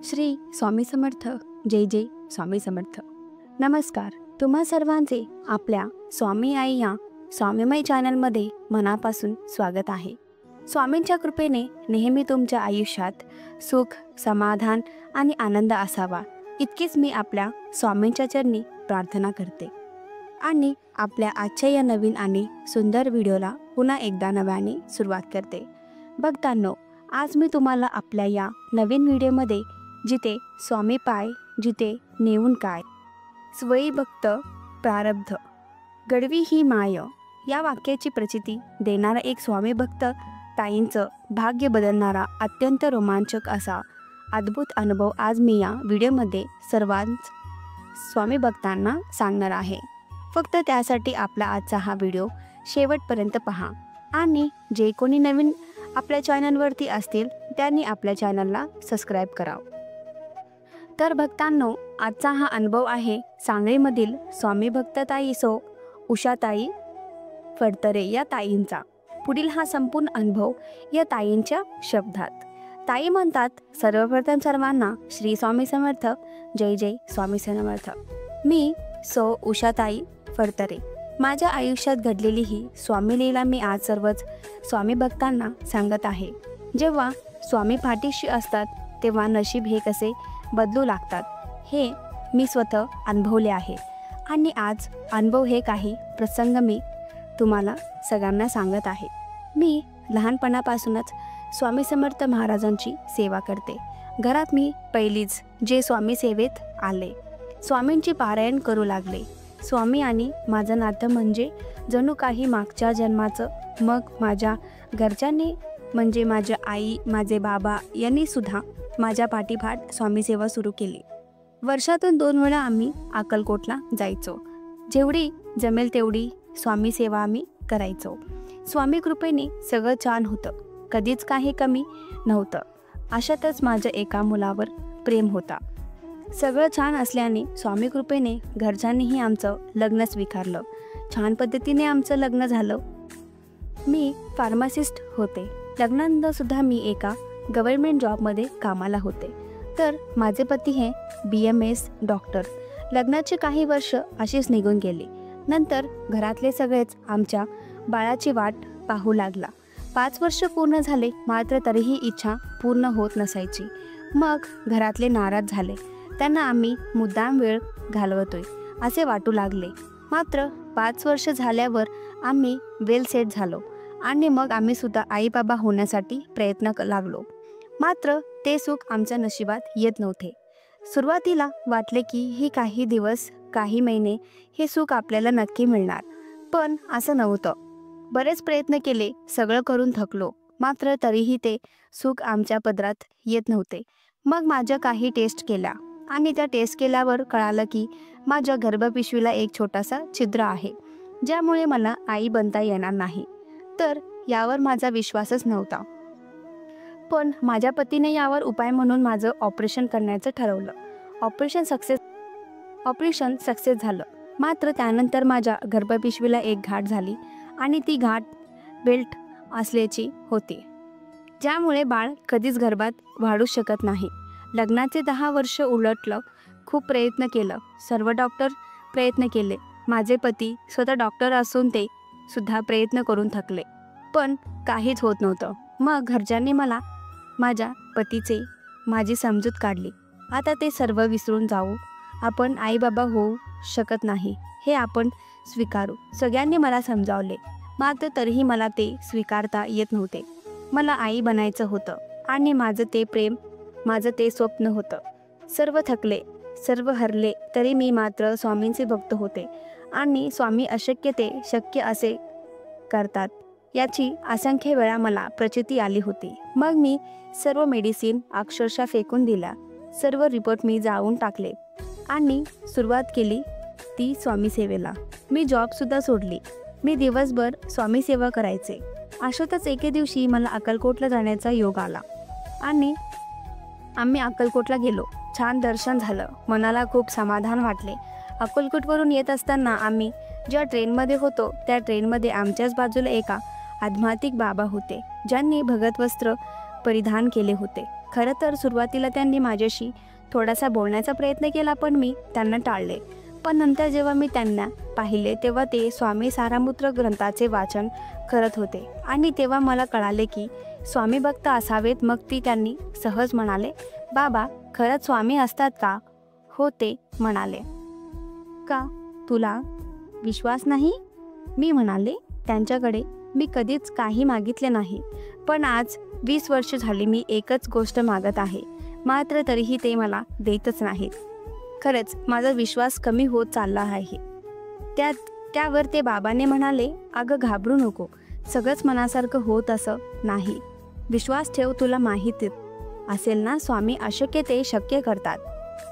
श्री स्वामी समर्थ. जय जय स्वामी समर्थ. नमस्कार. तुम्हा सर्वांचे आपल्या स्वामी आई या स्वामीमय चॅनलमध्ये मनापासून स्वागत आहे. स्वामींच्या कृपेने नेहमी तुमच्या आयुष्यात सुख, समाधान आणि आनंद असावा इतकीच मी आपल्या स्वामींच्या चरणी प्रार्थना करते. आणि आपल्या आजच्या या नवीन आणि सुंदर व्हिडिओला पुन्हा एकदा नव्याने सुरुवात करते. भक्तांनो, आज मी तुम्हाला आपल्या या नवीन व्हिडिओमध्ये जिथे स्वामी पाय जिथे नेऊन काय, स्वयी भक्त प्रारब्ध गडवी ही माय या वाक्याची प्रचिती देणारा एक स्वामी भक्त ताईंचं भाग्य बदलणारा अत्यंत रोमांचक असा अद्भुत अनुभव आज मी या व्हिडिओमध्ये सर्वांच स्वामी भक्तांना सांगणार आहे. फक्त त्यासाठी आपला आजचा हा व्हिडिओ शेवटपर्यंत पहा आणि जे कोणी नवीन आपल्या चॅनलवरती असतील त्यांनी आपल्या चॅनलला सबस्क्राईब करावं. तर भक्तांनो, आजचा हा अनुभव आहे सांगलीमधील स्वामी भक्त ताई सो उषाताई फडतरे या ताईंचा. पुढील हा संपूर्ण अनुभव या ताईंच्या शब्दात. ताई म्हणतात, सर्वप्रथम सर्वांना श्री स्वामी समर्थ. जय जय स्वामी समर्थ. मी सो उषाताई फडतरे. माझ्या आयुष्यात घडलेली ही स्वामी लीला मी आज सर्वच स्वामी भक्तांना सांगत आहे. जेव्हा स्वामी पाठीशी असतात तेव्हा नशीब हे कसे बदलू लागतात हे मी स्वतः अनुभवले आहे. आणि आज अनुभव हे काही प्रसंग मी तुम्हाला सगळ्यांना सांगत आहे. मी लहानपणापासूनच स्वामी समर्थ महाराजांची सेवा करते. घरात मी पहिलीच जे स्वामी सेवेत आले, स्वामींची पारायण करू लागले. स्वामी आणि माझं नातं म्हणजे जणू काही मागच्या जन्माचं. मग माझ्या घरच्यांनी म्हणजे माझ्या आई, माझे बाबा यांनी सुद्धा माझ्या पाठीपाठ स्वामी सेवा सुरू केली. वर्षातून 2 वेळा आम्ही अक्कलकोटला जायचो. जेवढी जमेल तेवढी स्वामी सेवा आम्ही करायचो. स्वामी कृपेने सगळं छान होतं, कधीच काही कमी नव्हतं. अशातच माझ्या एका मुलावर प्रेम होता. सगळं छान असल्याने स्वामी कृपेने घरच्यांनीही आमचं लग्न स्वीकारलं. छान पद्धतीने आमचं लग्न झालं. मी फार्मासिस्ट होते. लग्नानंतर सुद्धा मी एका गव्हर्नमेंट जॉबमध्ये कामाला होते. तर माझे पती हे BMS डॉक्टर. लग्नाचे काही वर्ष अशीच निघून गेली. नंतर घरातले सगळेच आमच्या बाळाची वाट पाहू लागला. 5 वर्ष पूर्ण झाले, मात्र तरीही इच्छा पूर्ण होत नसायची. मग घरातले नाराज झाले. त्यांना आम्ही मुद्दाम वेळ घालवतोय असे वाटू लागले. मात्र 5 वर्ष झाल्यावर आम्ही वेल सेट झालो आणि मग आम्ही सुद्धा आई बाबा होण्यासाठी प्रयत्न लागलो. मात्र ते सुख आमच्या नशिबात येत नव्हते. सुरुवातीला वाटले की ही काही दिवस, काही महिने हे सुख आपल्याला नक्की मिळणार, पण असं नव्हतं. बरेच प्रयत्न केले, सगळं करून थकलो, मात्र तरीही ते सुख आमच्या पदरात येत नव्हते. मग माझ्या काही टेस्ट केल्या आणि त्या टेस्ट केल्यावर कळालं की माझ्या गर्भपिशवीला एक छोटासा छिद्र आहे, ज्यामुळे मला आई बनता येणार नाही. तर यावर माझा विश्वासच नव्हता. पण माझ्या पतीने यावर उपाय म्हणून माझं ऑपरेशन करण्याचं ठरवलं. ऑपरेशन सक्सेस झालं. मात्र त्यानंतर माझ्या गर्भपिशवीला एक गाठ झाली आणि ती गाठ बेल्ट असल्याची होती, ज्यामुळे बाळ कधीच गर्भात वाढू शकत नाही. लग्नाचे 10 वर्ष उलटलं. खूप प्रयत्न केलं, सर्व डॉक्टर प्रयत्न केले. माझे पती स्वतः डॉक्टर असून ते सुद्धा प्रयत्न करून थकले, पण काहीच होत नव्हतं. मग घरच्यांनी मला माझ्या पतीचे माझी समजूत काढली. आता ते सर्व विसरून जाऊ, आपण आई बाबा होऊ शकत नाही हे आपण स्वीकारू. सगळ्यांनी मला समजावले, मात्र तरीही मला ते स्वीकारता येत नव्हते. मला आई बनायचं होतं आणि माझं ते प्रेम, माझं ते स्वप्न होतं. सर्व थकले, सर्व हरले, तरी मी मात्र स्वामींचे भक्त होते आणि स्वामी अशक्य ते शक्य असे करतात याची असंख्य वेळा मला प्रचिती आली होती. मग मी सर्व मेडिसिन अक्षरशः फेकून दिल्या. सर्व रिपोर्ट मी जाळून टाकले आणि सुरुवात केली ती स्वामी सेवेला. मी जॉबसुद्धा सोडली. मी दिवसभर स्वामी सेवा करायचे. अशातच एके दिवशी मला अक्कलकोटला जाण्याचा योग आला आणि आम्ही अक्कलकोटला गेलो. छान दर्शन झालं. मनाला खूप समाधान वाटले. अक्कलकोटवरून येत असताना आम्ही ज्या ट्रेनमध्ये होतो त्या ट्रेनमध्ये आमच्याच बाजूला एका आध्यात्मिक बाबा होते, ज्यांनी भगत वस्त्र परिधान केले होते. खरं तर सुरुवातीला त्यांनी माझ्याशी थोडासा बोलण्याचा प्रयत्न केला, पण मी त्यांना टाळले. पण नंतर जेव्हा मी त्यांना पाहिले तेव्हा ते स्वामी सारामृत ग्रंथाचे वाचन करत होते आणि तेव्हा मला कळाले की स्वामी भक्त असावेत. मग त्यांनी सहज म्हणाले, बाबा खरंच स्वामी असतात का? हो, ते म्हणाले. का तुला विश्वास नाही? मी म्हणाले त्यांच्याकडे, मी कधीच काही मागितले नाही, पण आज 20 वर्ष झाली मी एकच गोष्ट मागत आहे, मात्र तरीही ते मला देतच नाहीत. खरंच माझा विश्वास कमी होत चालला आहे. त्यावर ते बाबाने म्हणाले, अगं घाबरू नको, सगळंच मनासारखं होत असं नाही. विश्वास ठेव, तुला माहिती असेल ना स्वामी अशक्य ते शक्य करतात.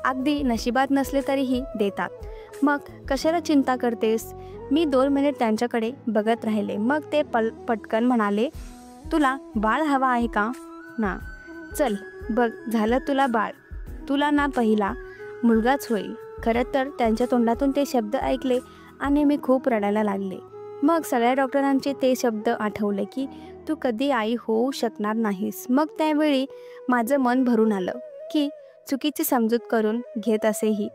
अगदी नशिबात नसले तरीही देतात. मग कशाला चिंता करतेस? मी 2 मिनिट त्यांच्याकडे बघत राहिले. मग ते पटकन म्हणाले, तुला बाळ हवा आहे का? ना, चल बघ झालं तुला बाळ, तुला ना पहिला मुलगाच होईल. खरं तर त्यांच्या तोंडातून ते शब्द ऐकले आणि मी खूप रडायला लागले. मग सगळ्या डॉक्टरांचे ते शब्द आठवले की तू कधी आई होऊ शकणार नाहीस. मग त्यावेळी माझं मन भरून आलं की चुकीची समजूत करून घेत असेही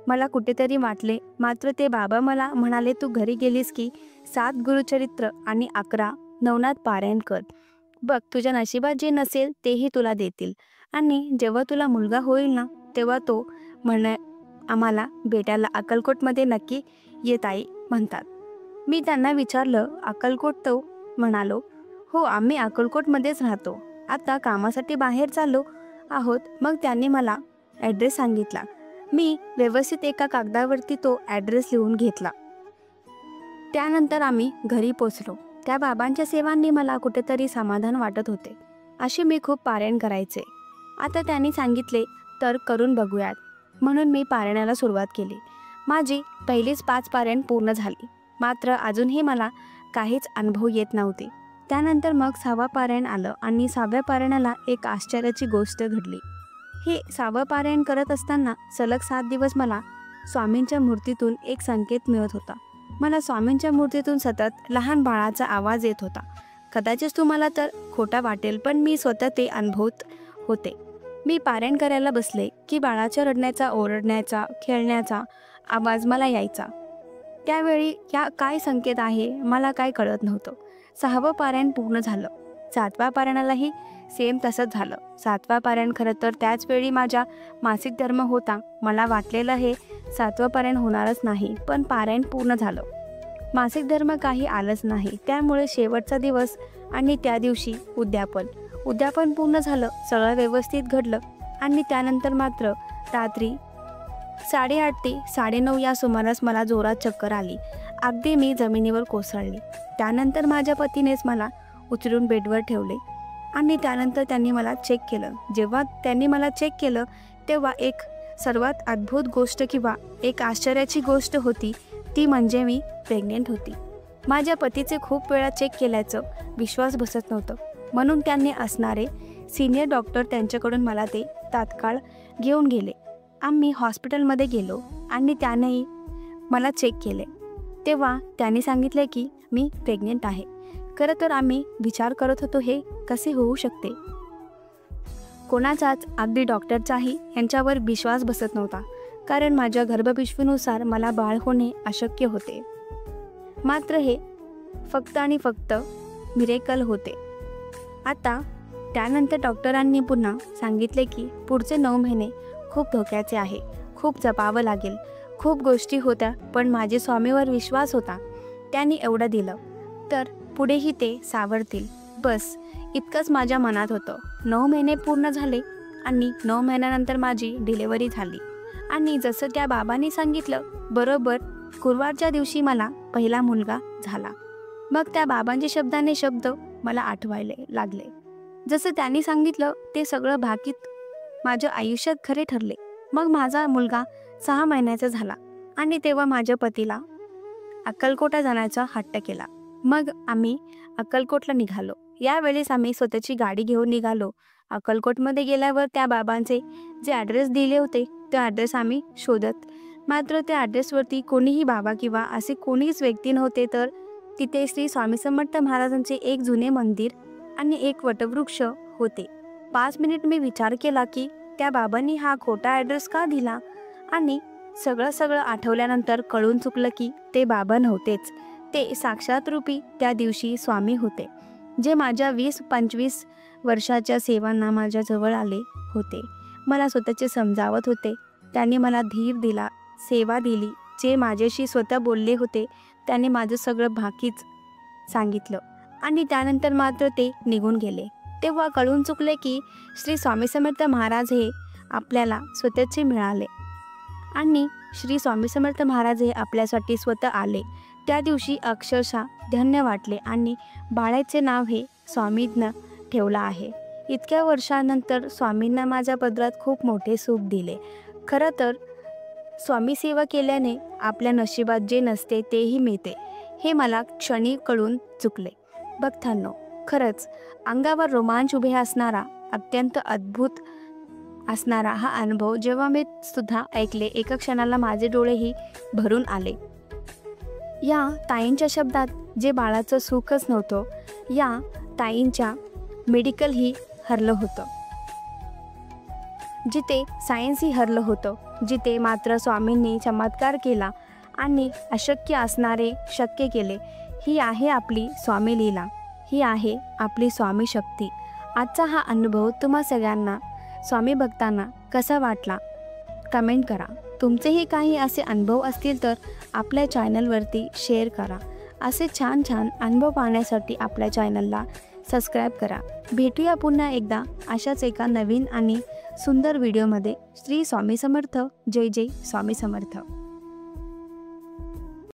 मला कुठेतरी वाटले. मात्र ते बाबा मला म्हणाले, तू घरी गेलीस की 7 गुरुचरित्र आणि 11 नवनाथ पारायण कर. बघ तुझ्या नशिबात जे नसेल तेही तुला देतील. आणि जेव्हा तुला मुलगा होईल ना तेव्हा तो आम्हाला बेट्याला अक्कलकोटमध्ये नक्की येत आई म्हणतात. मी त्यांना विचारलं, अक्कलकोट? तो म्हणालो, हो आम्ही अक्कलकोटमध्येच राहतो, आता कामासाठी बाहेर चाललो आहोत. मग त्यांनी मला ॲड्रेस सांगितला. मी व्यवस्थित एका कागदावरती तो ॲड्रेस लिहून घेतला. त्यानंतर आम्ही घरी पोचलो. त्या बाबांच्या सेवांनी मला कुठेतरी समाधान वाटत होते. अशी मी खूप पारायण करायचे. आता त्यांनी सांगितले तर करून बघूयात, म्हणून मी पारायणाला सुरुवात केली. माझी पहिलीच 5 पारायण पूर्ण झाली, मात्र अजूनही मला काहीच अनुभव येत नव्हते. त्यानंतर मग 6वं पारायण आलं आणि 6व्या पारायणाला एक आश्चर्याची गोष्ट घडली. हे 6वं पारायण करत असताना सलग 7 दिवस मला स्वामींच्या मूर्तीतून एक संकेत मिळत होता. मला स्वामींच्या मूर्तीतून सतत लहान बाळाचा आवाज येत होता. कदाचित तुम्हाला तर खोटा वाटेल, पण मी स्वतः ते अनुभवत होते. मी पारायण करायला बसले की बाळाच्या रडण्याचा, ओरडण्याचा, खेळण्याचा आवाज मला यायचा. त्यावेळी काय संकेत आहे मला काय कळत नव्हतं. 6वं पारायण पूर्ण झालं. 7व्या पारायणालाही सेम तसंच झालं. 7वं पारायण खरं तर त्याच वेळी माझा मासिक धर्म होता. मला वाटलेलं हे 7वं पारायण होणारच नाही, पण पारायण पूर्ण झालं. मासिक धर्म काही आलंच नाही. त्यामुळे शेवटचा दिवस आणि त्या दिवशी उद्यापन पूर्ण झालं. सगळं व्यवस्थित घडलं आणि त्यानंतर मात्र रात्री 8:30 ते 9:30 या सुमारास मला जोरात चक्कर आली. अगदी मी जमिनीवर कोसळले. त्यानंतर माझ्या पतीनेच मला उचलून बेडवर ठेवले आणि त्यानंतर त्यांनी मला चेक केलं. जेव्हा त्यांनी मला चेक केलं तेव्हा एक सर्वात अद्भुत गोष्ट किंवा एक आश्चर्याची गोष्ट होती ती म्हणजे मी प्रेग्नेंट होती. माझ्या पतीचे खूप वेळा चेक केल्याचं विश्वास बसत नव्हतं, म्हणून त्यांनी असणारे सिनियर डॉक्टर त्यांच्याकडून मला ते तात्काळ घेऊन गेले. आम्ही हॉस्पिटलमध्ये गेलो आणि त्यानेही मला चेक केले. तेव्हा त्यांनी सांगितले की मी प्रेग्नेंट आहे. खरं तर आम्ही विचार करत होतो हे कसे होऊ शकते. कोणाचाच, अगदी डॉक्टरचाही यांच्यावर विश्वास बसत नव्हता, कारण माझ्या गर्भपिशवीनुसार मला बाळ होणे अशक्य होते. मात्र हे फक्त आणि फक्त मिरेकल होते. आता त्यानंतर डॉक्टरांनी पुन्हा सांगितले की पुढचे 9 महिने खूप धोक्याचे आहे, खूप जपावं लागेल. खूप गोष्टी होत्या, पण माझे स्वामीवर विश्वास होता. त्यांनी एवढं दिलं तर पुढेही ते सावरतील, बस इतकंच माझ्या मनात होतं. 9 महिने पूर्ण झाले आणि 9 महिन्यानंतर माझी डिलिव्हरी झाली आणि जसं त्या बाबांनी सांगितलं बरोबर गुरुवारच्या दिवशी मला पहिला मुलगा झाला. मग त्या बाबांच्या शब्दाने शब्द मला आठवायला लागले. जसं त्यांनी सांगितलं ते सगळं भाकीत माझ्या आयुष्यात खरे ठरले. मग माझा मुलगा 6 महिन्याचा झाला आणि तेव्हा माझ्या पतीला अक्कलकोटला जाण्याचा हट्ट केला. मग आम्ही अक्कलकोटला निघालो. यावेळेस आम्ही स्वतःची गाडी घेऊन निघालो. अक्कलकोटमध्ये गेल्यावर त्या बाबांचे जे ॲड्रेस दिले होते ते ॲड्रेस आम्ही शोधत, मात्र त्या ॲड्रेसवरती कोणीही बाबा किंवा असे कोणीच व्यक्ती नव्हते. तर तिथे श्री स्वामी समर्थ महाराजांचे एक जुने मंदिर आणि एक वटवृक्ष होते. 5 मिनिट मी विचार केला की त्या बाबांनी हा खोटा ॲड्रेस का दिला, आणि सगळं आठवल्यानंतर कळून चुकलं की ते बाबा नव्हतेच, ते साक्षात रूपी त्या दिवशी स्वामी होते, जे माझ्या 20-25 वर्षाच्या सेवांना माझ्याजवळ आले होते. मला स्वतःचे समजावत होते. त्यांनी मला धीर दिला, सेवा दिली. जे माझ्याशी स्वतः बोलले होते त्यांनी माझं सगळं बाकीच सांगितलं आणि त्यानंतर मात्र ते निघून गेले. तेव्हा कळून चुकले की श्री स्वामी समर्थ महाराज हे आपल्याला स्वतःचे मिळाले आणि श्री स्वामी समर्थ महाराज हे आपल्यासाठी स्वतः आले. त्या दिवशी अक्षरशः धन्य वाटले आणि बाळाचे नाव हे स्वामींना ठेवलं आहे. इतक्या वर्षानंतर स्वामींना माझ्या पदरात खूप मोठे सुख दिले. खरं तर स्वामी सेवा केल्याने आपल्या नशिबात जे नसते तेही मिळते, हे मला क्षणी कळून चुकले. भक्तांनो, खरंच अंगावर रोमांच उभे असणारा, अत्यंत अद्भुत असणारा हा अनुभव जेव्हा मी सुद्धा ऐकले, एका क्षणाला माझे डोळेही भरून आले. या ताईंच्या शब्दात जे बाळाचं सुखच नव्हतं, या ताईंच्या मेडिकलही हरलं होतं, जिथे सायन्सही हरलं होतं, जिथे मात्र स्वामींनी चमत्कार केला आणि अशक्य असणारे शक्य केले. ही आहे आपली स्वामी लीला, ही आहे आपली स्वामी शक्ती. आजचा हा अनुभव तुम्हा सगळ्यांना, स्वामी भक्तांना कसा वाटला कमेंट करा. तुमचेही काही असे अनुभव असतील तर आपल्या चॅनलवरती शेअर करा. असे छान छान अनुभव पाहण्यासाठी आपल्या चॅनलला सबस्क्राईब करा. भेटूया पुन्हा एकदा अशाच एका नवीन आणि सुंदर व्हिडिओमध्ये. श्री स्वामी समर्थ. जय जय स्वामी समर्थ.